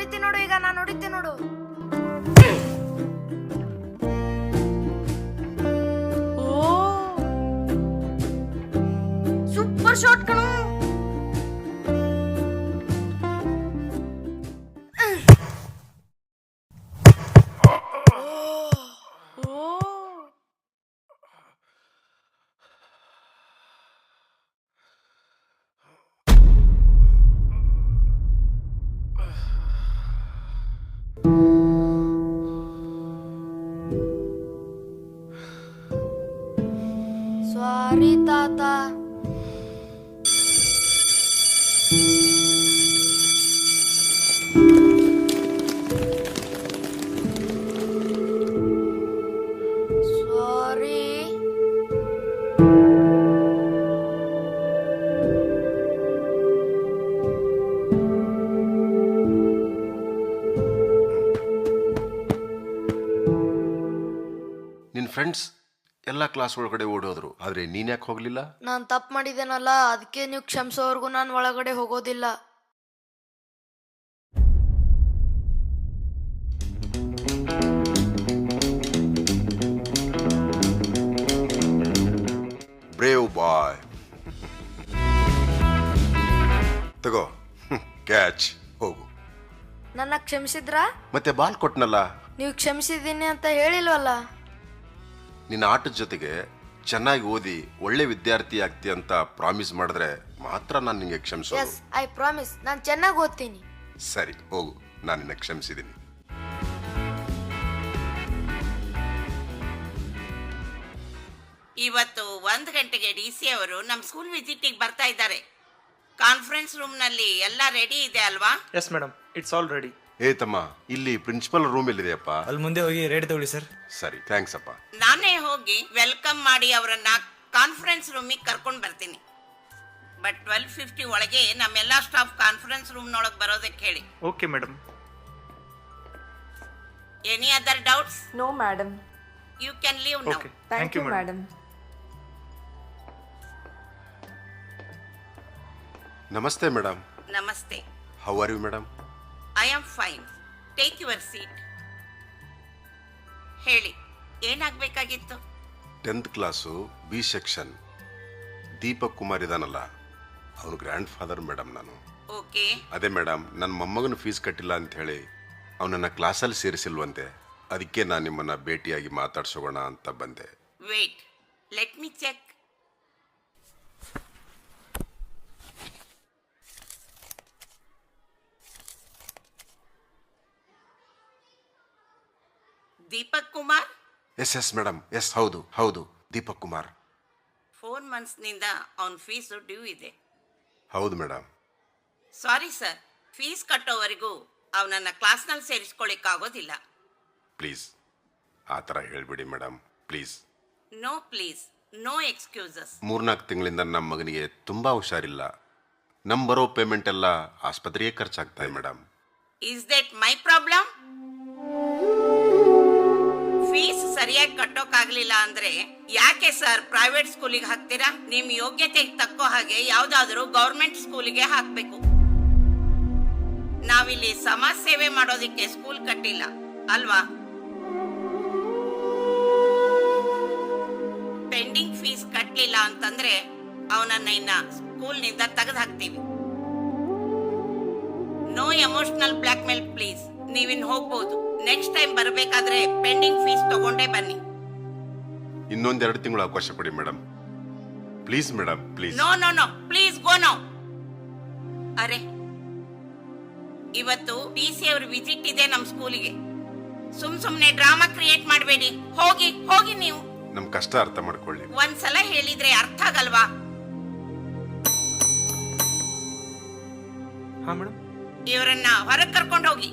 ಹೊಡಿತೀನಿ ನೋಡು, ಈಗ ನಾನು ಹೊಡಿತೀನಿ ನೋಡು. ಸೂಪರ್ ಶಾಟ್ ಕಣೋ. ಸಾರಿ ತಾತ. ಸಾರಿ. ನಿನ್ನ ಫ್ರೆಂಡ್ಸ್ ಎಲ್ಲ ಕ್ಲಾಸ್ ಒಳಗಡೆ ಓಡೋದ್ರು, ಆದ್ರೆ ನೀನ್ ಯಾಕೆ ಹೋಗ್ಲಿಲ್ಲ? ನಾನು ತಪ್ಪು ಮಾಡಿದ್ದೇನಲ್ಲ, ಅದಕ್ಕೆ ನೀವು ಕ್ಷಮಿಸೋವರೆಗೂ ನಾನು ಒಳಗಡೆ ಹೋಗೋದಿಲ್ಲ. Brave boy. ತಗೋ ಕ್ಯಾಚ್, ಹೋಗು. ನನ್ನ ಕ್ಷಮಿಸಿದ್ರಾ? ಮತ್ತೆ ಬಾಲ್ ಕೊಟ್ನಲ್ಲ. ನೀವು ಕ್ಷಮಿಸಿದ್ದೀನಿ ಅಂತ ಹೇಳಿಲ್ವಲ್ಲ. ನಿನ್ನ ಆಟದ ಜೊತೆಗೆ ಚೆನ್ನಾಗಿ ಓದಿ ಒಳ್ಳೆ ವಿದ್ಯಾರ್ಥಿ ಆಗ್ತಿ ಅಂತ ಪ್ರಾಮಿಸ್ ಮಾಡಿದ್ರೆ ಮಾತ್ರ ನಾನು ನಿಂಗೆ ಕ್ಷಮಿಸೋದು. S, I promise. ನಾನು ಚೆನ್ನಾಗಿ ಓದ್ತೀನಿ. ಸರಿ ಹೋಗು, ನಾನು ನಿನ್ನ ಕ್ಷಮಿಸಿದ್ದೀನಿ. ಇವತ್ತು 1 ಗಂಟೆಗೆ DC ಅವರು ನಮ್ಮ ಸ್ಕೂಲ್ ವಿಸಿಟಿಗೆ ಬರ್ತಾ ಇದ್ದಾರೆ. ಕಾನ್ಫರೆನ್ಸ್ ರೂಮ್ನಲ್ಲಿ ಎಲ್ಲ ರೆಡಿ ಇದೆ ಅಲ್ವಾ? Yes madam, it's all ready. ಏ ತಮ್ಮ, ಇಲ್ಲಿ ಪ್ರಿನ್ಸಿಪಲ್ ರೂಮ್ ಎಲ್ಲಿದೆಯಪ್ಪ? ಅಲ್ಲಿ ಮುಂದೆ ಹೋಗಿ ರೆಡಿ ತಗೊಳ್ಳಿ ಸರ್. ಸರಿ, ಥ್ಯಾಂಕ್ಸ್ ಅಪ್ಪ. ನಾನೇ ಹೋಗಿ ವೆಲ್ಕಮ್ ಮಾಡಿ ಅವರನ್ನ ಕಾನ್ಫರೆನ್ಸ್ ರೂಮಿಗೆ ಕರ್ಕೊಂಡು ಬರ್ತೀನಿ. ಬಟ್ 12:50 ಒಳಗೆ ನಮ್ಮೆಲ್ಲ ಸ್ಟಾಫ್ ಕಾನ್ಫರೆನ್ಸ್ ರೂಮ್ನೊಳಗೆ ಬರೋದಕ್ಕೆ ಹೇಳಿ. Okay madam. Any other doubts? No, madam. You can leave now. Okay, Thank you, madam. ನಮಸ್ತೆ ಮೇಡಮ್. ನಮಸ್ತೆ. How are you madam? I am fine. Take your seat. ಹೇಳಿ, ಏನಾಗಬೇಕಾಗಿತ್ತು? 10th class B section Deepak Kumar ಇದಾನಲ್ಲ, ಅವನು grandfather madam. ನಾನು okay. ಅದೇ madam, ನನ್ನ ಮೊಮ್ಮಗನ ಫೀಸ್ ಕಟ್ಟಿಲ್ಲ ಅಂತ ಹೇಳಿ ಅವನನ್ನ ಕ್ಲಾಸಲ್ಲಿ ಸೇರಿಸಿಲ್ವಂತೆ. ಅದಕ್ಕೆ ನಾನು ನಿಮ್ಮನ್ನ ಭೇಟಿಯಾಗಿ ಮಾತಾಡ್ಸೋಣ ಅಂತ ಬಂದೆ. Wait, let me check. Deepak Kumar? Yes madam, yes, ಹೌದು ಹೌದು, ದೀಪಕ್ ಕುಮಾರ್. 4 ಮಂತ್ಸ್ನಿಂದ ಅವನ ಫೀಸು ಡ್ಯೂ ಇದೆ. ಹೌದು ಮೇಡಮ್. ಸಾರಿ ಸರ್, ಫೀಸ್ ಕಟ್ಟೋವರೆಗೂ ಅವನನ್ನ ಕ್ಲಾಸ್ನಲ್ಲಿ ಸೇರಿಸ್ಕೊಳ್ಳಿಕ್ಕಾಗೋದಿಲ್ಲ. ಪ್ಲೀಸ್ ಆ ಥರ ಹೇಳ್ಬಿಡಿ madam, please. No please, no excuses. 3-4 ತಿಂಗಳಿಂದ ನಮ್ಮ ಮಗನಿಗೆ ತುಂಬಾ ಹುಷಾರಿಲ್ಲ. ನಮ್ಮ ಬರೋ ಪೇಮೆಂಟ್ ಎಲ್ಲ ಆಸ್ಪತ್ರೆಗೆ ಖರ್ಚಾಗ್ತಾ madam. Is that my problem? Fees ಸರಿಯಾಗಿ ಕಟ್ಟೋಕ್ಕಾಗ್ಲಿಲ್ಲ ಅಂದ್ರೆ ಯಾಕೆ ಸರ್ ಪ್ರೈವೇಟ್ ಸ್ಕೂಲಿಗೆ ಹಾಕ್ತೀರಾ? ನಿಮ್ ಯೋಗ್ಯತೆಗೆ ತಕ್ಕೋ ಹಾಗೆ ಯಾವ್ದಾದ್ರು ಗೌರ್ಮೆಂಟ್ ಸ್ಕೂಲಿಗೆ ಹಾಕ್ಬೇಕು. ನಾವಿಲ್ಲಿ ಸಮಾಜ ಸೇವೆ ಮಾಡೋದಿಕ್ಕೆ ಸ್ಕೂಲ್ ಕಟ್ಟಿಲ್ಲ ಅಲ್ವಾ? ಪೆಂಡಿಂಗ್ ಫೀಸ್ ಕಟ್ಟಲಿಲ್ಲ ಅಂತಂದ್ರೆ ಅವನನ್ನ ಇನ್ನ ಸ್ಕೂಲ್ನಿಂದ ತೆಗೆದು ಹಾಕ್ತೀವಿ. No emotional blackmail please. ನೀವಿನ್ ಹೋಗ್ಬೋದು. ನೆಕ್ಸ್ಟ್ ಟೈಮ್ ಬರಬೇಕಾದ್ರೆ ಪೆಂಡಿಂಗ್ ಫೀಸ್ ತಗೊಂಡೇ ಬನ್ನಿ. ಇನ್ನೊಂದೆರಡು ತಿಂಗಳು ಅವಕಾಶ ಕೊಡಿ madam, please madam, please. No no no, please go now. ಅರೆ, ಇವತ್ತು DC ಅವ್ರ ವಿಸಿಟ್ ಇದೆ ನಮ್ ಸ್ಕೂಲಿಗೆ. ಸುಮ್ನೆ ಡ್ರಾಮಾ ಕ್ರಿಯೇಟ್ ಮಾಡಬೇಡಿ. ಹೋಗಿ ಹೋಗಿ ನೀವು. ನಮ್ ಕಷ್ಟ ಅರ್ಥ ಮಾಡ್ಕೊಳ್ಳಿ. ಒಂದ್ಸಲ ಹೇಳಿದ್ರೆ ಅರ್ಥ ಆಗಲ್ವಾ? ಹಾ ಮೇಡಮ್. ಇವರನ್ನ ಹೊರಗೆ ಕರ್ಕೊಂಡು ಹೋಗಿ.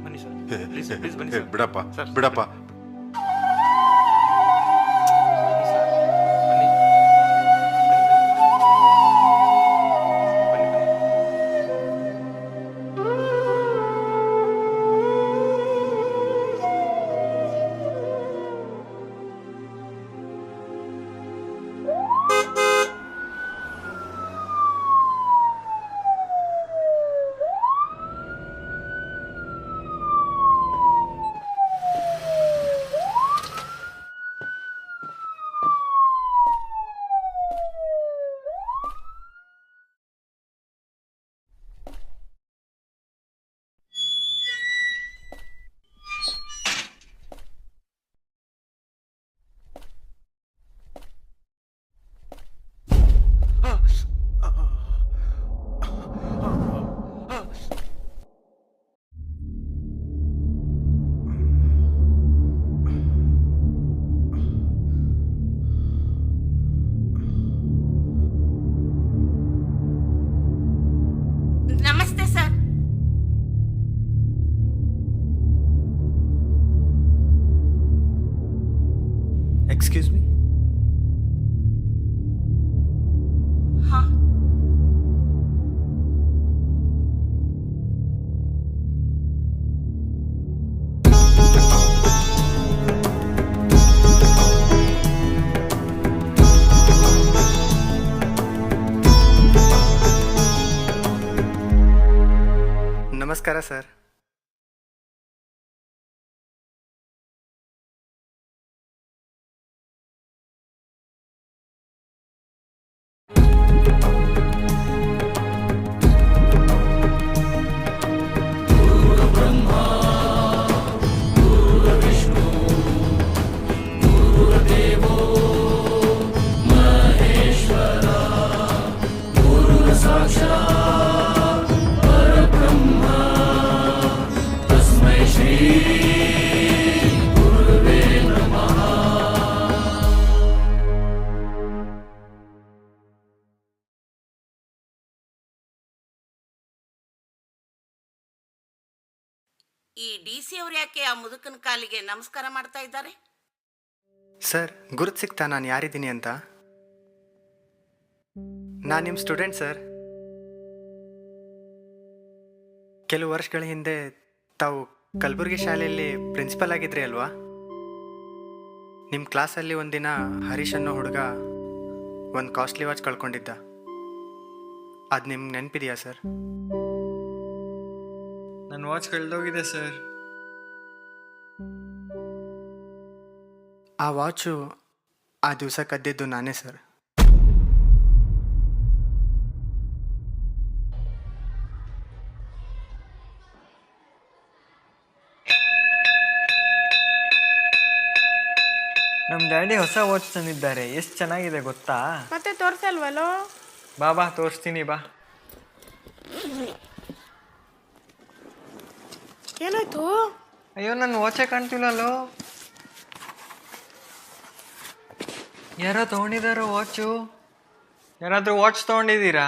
ಬನ್ನಿ ಸರ್, ಪ್ಲೀಸ್ ಪ್ಲೀಸ್ ಬನ್ನಿ ಸರ್. ಬಿಡಪ್ಪ ಸರ್, ಬಿಡಪ್ಪ. ಬನ್ನಿ ಸರ್, ಬನ್ನಿ. ಬನ್ನಿ, ಬನ್ನಿ. ನಮಸ್ಕಾರ ಸರ್. ಈ ಡಿ ಸಿ ಅವ್ರು ಯಾಕೆ ಆ ಮುದುಕನ ಕಾಲಿಗೆ ನಮಸ್ಕಾರ ಮಾಡ್ತಾ ಇದ್ದಾರೆ? ಸರ್, ಗುರುತು ಸಿಗ್ತಾ ನಾನು ಯಾರಿದ್ದೀನಿ ಅಂತ? ನಾನು ನಿಮ್ಮ ಸ್ಟೂಡೆಂಟ್ ಸರ್. ಕೆಲವು ವರ್ಷಗಳ ಹಿಂದೆ ತಾವು ಕಲಬುರಗಿ ಶಾಲೆಯಲ್ಲಿ ಪ್ರಿನ್ಸಿಪಲ್ ಆಗಿದ್ರಿ ಅಲ್ವಾ? ನಿಮ್ಮ ಕ್ಲಾಸಲ್ಲಿ ಒಂದಿನ ಹರೀಶ್ ಅನ್ನೋ ಹುಡುಗ ಒಂದು ಕಾಸ್ಟ್ಲಿ ವಾಚ್ ಕಳ್ಕೊಂಡಿದ್ದ. ಅದು ನಿಮ್ಗೆ ನೆನಪಿದೆಯಾ ಸರ್? ನನ್ನ ವಾಚ್ ಕಳೆದೋಗಿದೆ ಸರ್. ಆ ವಾಚು ಆ ದಿವಸ ಕದ್ದಿದ್ದು ನಾನೇ ಸರ್. ನಮ್ಮ ಡ್ಯಾಡಿ ಹೊಸ ವಾಚ್ ತಂದಿದ್ದಾರೆ. ಎಷ್ಟು ಚೆನ್ನಾಗಿದೆ ಗೊತ್ತಾ? ಮತ್ತೆ ತೋರ್ಸಲ್ವಲ್ಲೋ? ಬಾ ತೋರಿಸ್ತೀನಿ ಬಾ. ಏನಾಯ್ತು? ಅಯ್ಯೋ, ನನ್ನ ವಾಚೇ ಕಾಣ್ತಿಲ್ಲಲ್ಲೋ. ಯಾರೋ ತೊಗೊಂಡಿದ್ದಾರೋ ವಾಚು? ಯಾರಾದರೂ ವಾಚ್ ತೊಗೊಂಡಿದ್ದೀರಾ?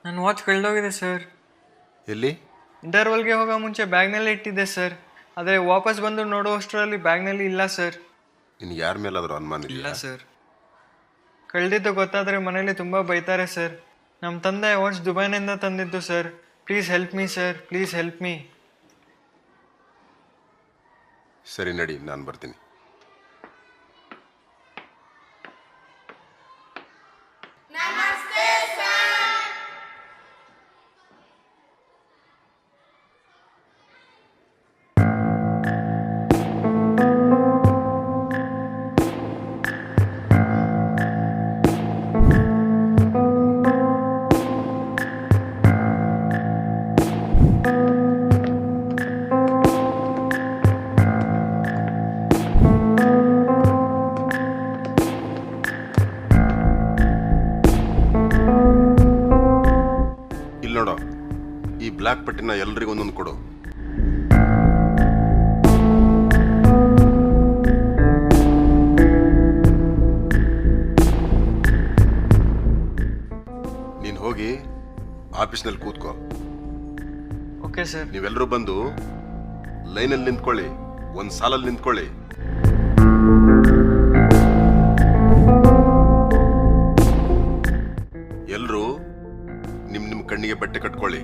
ನನ್ನ ವಾಚ್ ಕಳೆದೋಗಿದೆ ಸರ್. ಎಲ್ಲಿ? ಇಂಟರ್ವಲ್ಗೆ ಹೋಗೋ ಮುಂಚೆ ಬ್ಯಾಗ್ನಲ್ಲಿ ಇಟ್ಟಿದ್ದೆ ಸರ್. ಆದರೆ ವಾಪಸ್ ಬಂದು ನೋಡುವಷ್ಟರಲ್ಲಿ ಬ್ಯಾಗ್ನಲ್ಲಿ ಇಲ್ಲ ಸರ್. ನಿನಗೆ ಯಾರ ಮೇಲಾದರೂ ಅನುಮಾನ ಇಲ್ಲ ಇದೆಯಾ? ಸರ್. ಕಳೆದಿದ್ದು ಗೊತ್ತಾದರೆ ಮನೇಲಿ ತುಂಬ ಬೈತಾರೆ ಸರ್. ನಮ್ಮ ತಂದೆ ವಾಚ್ ದುಬೈನಿಂದ ತಂದಿದ್ದು sir. Please help me sir, please help me. ಸರಿ ನಡಿ, ನಾನು ಬರ್ತೀನಿ. ಇಲ್ಲಿ ನೋಡೋ, ಈ ಬ್ಲ್ಯಾಕ್ ಪಟ್ಟಿನ ಎಲ್ರಿಗೂ ಒಂದೊಂದು ಕೊಡು. ನೀನು ಹೋಗಿ ಆಫೀಸ್ನಲ್ಲಿ ಕೂತ್ಕೋ. Okay sir. ನೀವೆಲ್ಲರೂ ಬಂದು ಲೈನಲ್ಲಿ ನಿಂತ್ಕೊಳ್ಳಿ, ಒಂದು ಸಾಲಲ್ಲಿ ನಿಂತ್ಕೊಳ್ಳಿ. ಎಲ್ಲರೂ ನಿಮ್ಮ ಕಣ್ಣಿಗೆ ಬಟ್ಟೆ ಕಟ್ಕೊಳ್ಳಿ.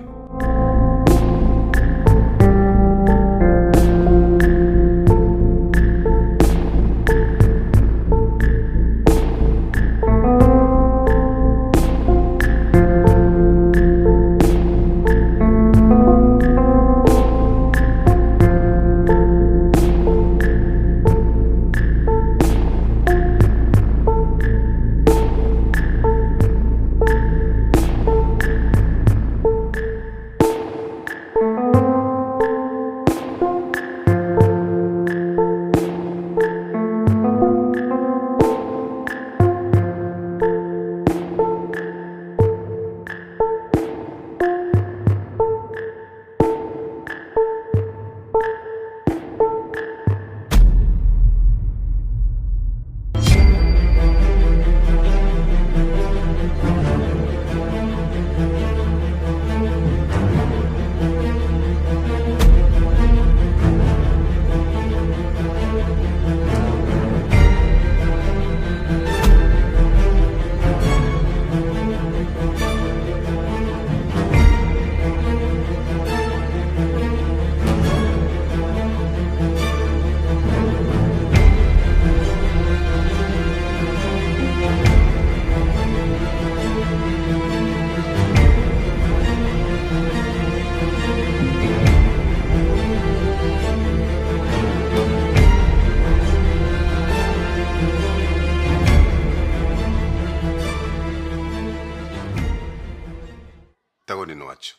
Watch.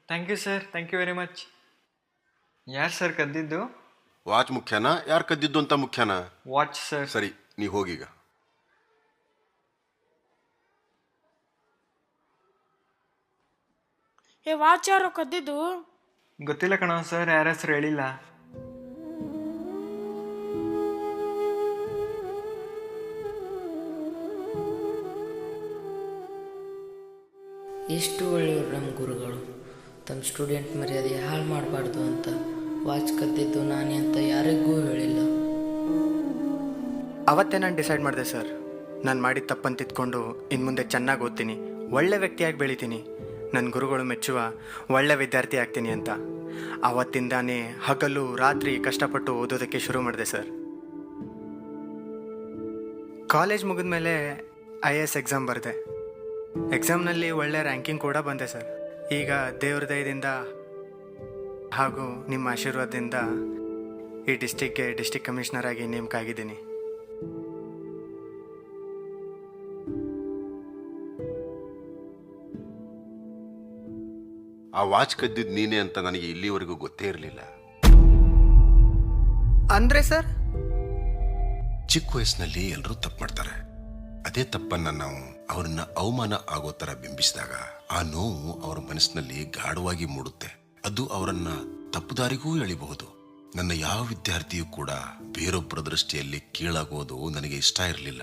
Thank you sir, thank you very much. ಯಾರು ಸರ್ ಕದ್ದಿದ್ದು? ವಾಚ್ ಮುಖ್ಯನಾ ಯಾರು ಕದ್ದಿದ್ದು ಅಂತ ಮುಖ್ಯನಾ? Watch sir. ಸರಿ, ನೀವು ಹೋಗೀಗ. ಏ ವಾಚ್ ಯಾರೋ ಕದ್ದಿದ್ದು? ಗೊತ್ತಿಲ್ಲ ಕಣೋ ಸರ್, ಯಾರ ಹೆಸರು ಹೇಳಿಲ್ಲ. ಎಷ್ಟು ಒಳ್ಳೆಯವರು ನಮ್ಮ ಗುರುಗಳು. ತಮ್ಮ ಸ್ಟೂಡೆಂಟ್ ಮರ್ಯಾದೆ ಹಾಳು ಮಾಡಬಾರ್ದು ಅಂತ ವಾಚ್ ಕದ್ದಿದ್ದು ನಾನೇ ಅಂತ ಯಾರಿಗೂ ಹೇಳಿಲ್ಲ. ಅವತ್ತೇ ನಾನು ಡಿಸೈಡ್ ಮಾಡಿದೆ ಸರ್, ನಾನು ಮಾಡಿದ ತಪ್ಪನ್ನು ತಿದ್ಕೊಂಡು ಇನ್ನು ಮುಂದೆ ಚೆನ್ನಾಗಿ ಓದ್ತೀನಿ, ಒಳ್ಳೆ ವ್ಯಕ್ತಿಯಾಗಿ ಬೆಳಿತೀನಿ, ನನ್ನ ಗುರುಗಳು ಮೆಚ್ಚುವ ಒಳ್ಳೆ ವಿದ್ಯಾರ್ಥಿ ಆಗ್ತೀನಿ ಅಂತ. ಆವತ್ತಿಂದಾನೇ ಹಗಲು ರಾತ್ರಿ ಕಷ್ಟಪಟ್ಟು ಓದೋದಕ್ಕೆ ಶುರು ಮಾಡಿದೆ ಸರ್. ಕಾಲೇಜ್ ಮುಗಿದ ಮೇಲೆ IAS ಎಕ್ಸಾಮ್ ಬರೆದೆ. ಎಕ್ಸಾಮ್ನಲ್ಲಿ ಒಳ್ಳೆ ರ್ಯಾಂಕಿಂಗ್ ಕೂಡ ಬಂದೆ ಸರ್. ಈಗ ದೇವ್ರ ದಯದಿಂದ ಹಾಗೂ ನಿಮ್ಮ ಆಶೀರ್ವಾದದಿಂದ ಈ ಡಿಸ್ಟಿಕ್ಗೆ ಡಿಸ್ಟಿಕ್ ಕಮಿಷನರ್ ಆಗಿ ನೇಮಕ ಆಗಿದ್ದೀನಿ. ಆ ವಾಚ್ ಕದ್ದಿದ್ದು ನೀನೇ ಅಂತ ನನಗೆ ಇಲ್ಲಿವರೆಗೂ ಗೊತ್ತೇ ಇರಲಿಲ್ಲ. ಅಂದರೆ ಸರ್, ಚಿಕ್ಕ ವಯಸ್ಸಿನಲ್ಲಿ ಎಲ್ಲರೂ ತಪ್ಪು ಮಾಡ್ತಾರೆ. ಅದೇ ತಪ್ಪನ್ನ ನಾವು ಅವರನ್ನ ಅವಮಾನ ಆಗೋ ಥರ ಬಿಂಬಿಸಿದಾಗ ಆ ನೋವು ಅವರ ಮನಸ್ಸಿನಲ್ಲಿ ಗಾಢವಾಗಿ ಮೂಡುತ್ತೆ. ಅದು ಅವರನ್ನ ತಪ್ಪುದಾರಿಗೂ ಎಳಿಬಹುದು. ನನ್ನ ಯಾವ ವಿದ್ಯಾರ್ಥಿಯೂ ಕೂಡ ಬೇರೊಬ್ಬರ ದೃಷ್ಟಿಯಲ್ಲಿ ಕೀಳಾಗೋದು ನನಗೆ ಇಷ್ಟ ಇರಲಿಲ್ಲ.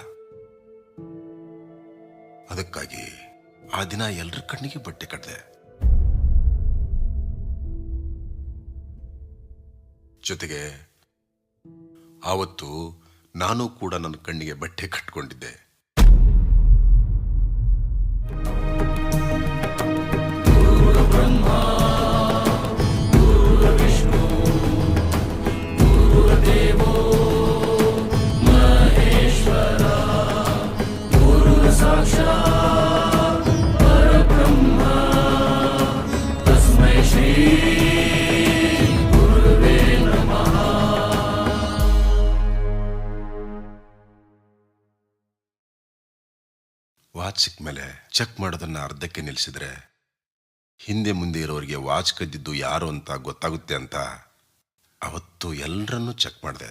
ಅದಕ್ಕಾಗಿ ಆ ದಿನ ಎಲ್ಲರ ಕಣ್ಣಿಗೆ ಬಟ್ಟೆ ಕಟ್ಟಿದೆ. ಜೊತೆಗೆ ಆವತ್ತು ನಾನು ಕೂಡ ನನ್ನ ಕಣ್ಣಿಗೆ ಬಟ್ಟೆ ಕಟ್ಕೊಂಡಿದ್ದೆ. ವಾಚ್ ಸಿಕ್ಕ ಮೇಲೆ ಚೆಕ್ ಮಾಡೋದನ್ನ ಅರ್ಧಕ್ಕೆ ನಿಲ್ಲಿಸಿದ್ರೆ ಹಿಂದೆ ಮುಂದೆ ಇರೋರಿಗೆ ವಾಚ್ ಕದ್ದಿದ್ದು ಯಾರು ಅಂತ ಗೊತ್ತಾಗುತ್ತೆ ಅಂತ ಅವತ್ತು ಎಲ್ಲರನ್ನೂ ಚೆಕ್ ಮಾಡಿದೆ.